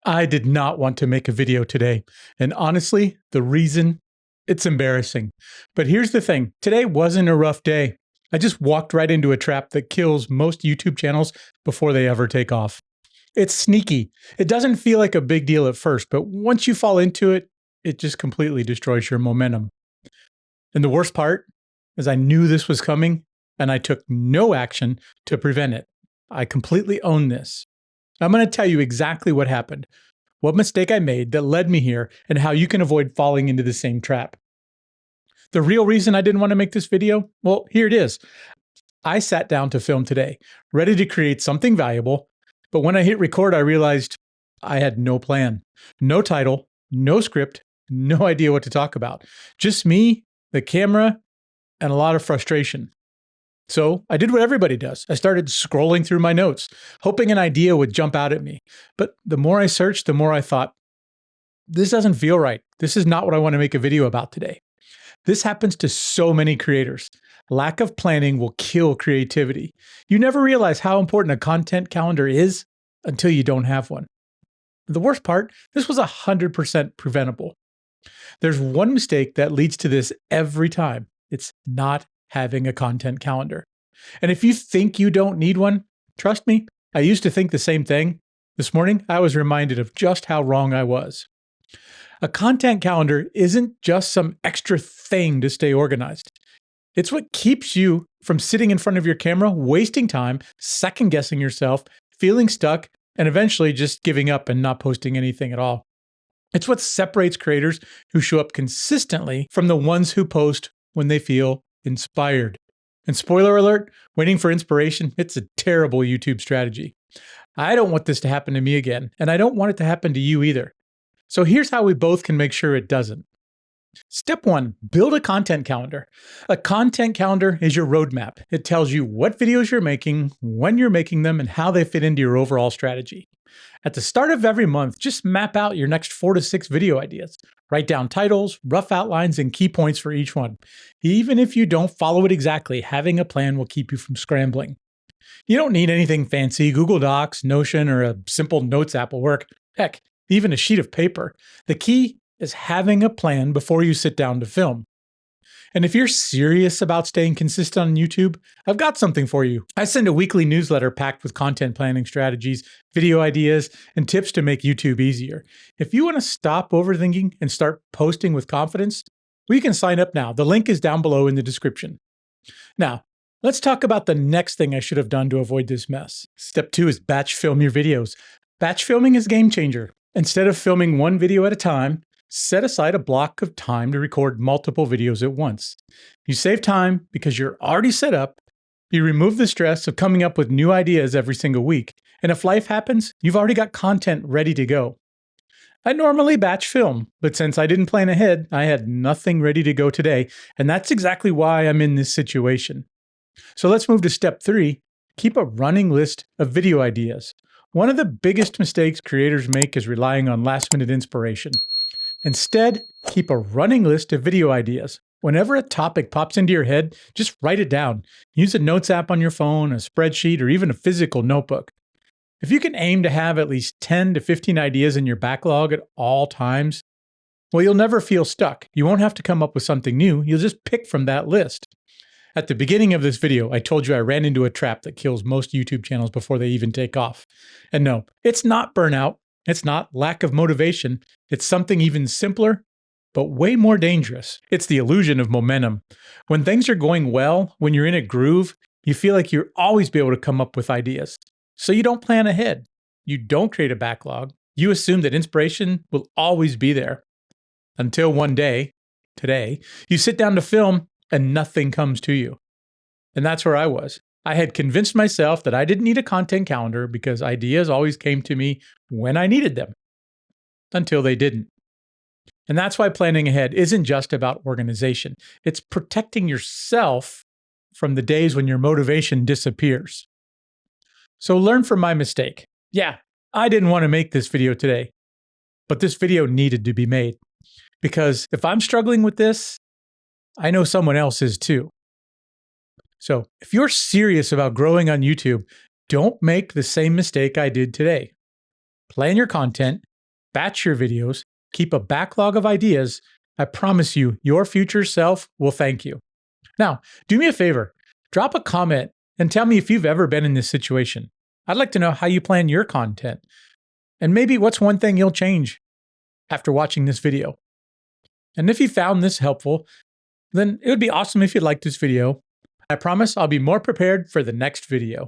I did not want to make a video today. And honestly, the reason, it's embarrassing. But here's the thing. Today wasn't a rough day. I just walked right into a trap that kills most YouTube channels before they ever take off. It's sneaky. It doesn't feel like a big deal at first, but once you fall into it, it just completely destroys your momentum. And the worst part is I knew this was coming and I took no action to prevent it. I completely own this. I'm going to tell you exactly what happened, what mistake I made that led me here, and how you can avoid falling into the same trap. The real reason I didn't want to make this video? Well, here it is. I sat down to film today, ready to create something valuable, but when I hit record, I realized I had no plan, no title, no script, no idea what to talk about. Just me, the camera, and a lot of frustration. So I did what everybody does. I started scrolling through my notes, hoping an idea would jump out at me. But the more I searched, the more I thought, this doesn't feel right. This is not what I want to make a video about today. This happens to so many creators. Lack of planning will kill creativity. You never realize how important a content calendar is until you don't have one. The worst part, this was 100% preventable. There's one mistake that leads to this every time. It's not having a content calendar. And if you think you don't need one, trust me, I used to think the same thing. This morning, I was reminded of just how wrong I was. A content calendar isn't just some extra thing to stay organized. It's what keeps you from sitting in front of your camera, wasting time, second-guessing yourself, feeling stuck, and eventually just giving up and not posting anything at all. It's what separates creators who show up consistently from the ones who post when they feel inspired. And spoiler alert, waiting for inspiration, it's a terrible YouTube strategy. I don't want this to happen to me again, and I don't want it to happen to you either. So here's how we both can make sure it doesn't. Step 1, build a content calendar. A content calendar is your roadmap. It tells you what videos you're making, when you're making them, and how they fit into your overall strategy. At the start of every month, just map out your next 4 to 6 video ideas. Write down titles, rough outlines, and key points for each one. Even if you don't follow it exactly, having a plan will keep you from scrambling. You don't need anything fancy. Google Docs, Notion, or a simple notes app will work. Heck, even a sheet of paper. The key is having a plan before you sit down to film. And if you're serious about staying consistent on YouTube, I've got something for you. I send a weekly newsletter packed with content planning strategies, video ideas, and tips to make YouTube easier. If you want to stop overthinking and start posting with confidence, well, you can sign up now. The link is down below in the description. Now, let's talk about the next thing I should have done to avoid this mess. Step 2 is batch film your videos. Batch filming is a game changer. Instead of filming one video at a time, set aside a block of time to record multiple videos at once. You save time because you're already set up. You remove the stress of coming up with new ideas every single week. And if life happens, you've already got content ready to go. I normally batch film, but since I didn't plan ahead, I had nothing ready to go today. And that's exactly why I'm in this situation. So let's move to step 3. Keep a running list of video ideas. One of the biggest mistakes creators make is relying on last-minute inspiration. Instead, keep a running list of video ideas. Whenever a topic pops into your head, just write it down. Use a notes app on your phone, a spreadsheet, or even a physical notebook. If you can aim to have at least 10 to 15 ideas in your backlog at all times, well, you'll never feel stuck. You won't have to come up with something new. You'll just pick from that list. At the beginning of this video, I told you I ran into a trap that kills most YouTube channels before they even take off. And no, it's not burnout. It's not lack of motivation. It's something even simpler, but way more dangerous. It's the illusion of momentum. When things are going well, when you're in a groove, you feel like you'll always be able to come up with ideas. So you don't plan ahead. You don't create a backlog. You assume that inspiration will always be there. Until one day, today, you sit down to film and nothing comes to you. And that's where I was. I had convinced myself that I didn't need a content calendar because ideas always came to me when I needed them, until they didn't. And that's why planning ahead isn't just about organization. It's protecting yourself from the days when your motivation disappears. So learn from my mistake. Yeah, I didn't want to make this video today, but this video needed to be made. Because if I'm struggling with this, I know someone else is too. So if you're serious about growing on YouTube, don't make the same mistake I did today. Plan your content, batch your videos, keep a backlog of ideas, I promise you, your future self will thank you. Now, do me a favor, drop a comment and tell me if you've ever been in this situation. I'd like to know how you plan your content. And maybe what's one thing you'll change after watching this video. And if you found this helpful, then it would be awesome if you liked this video. I promise I'll be more prepared for the next video.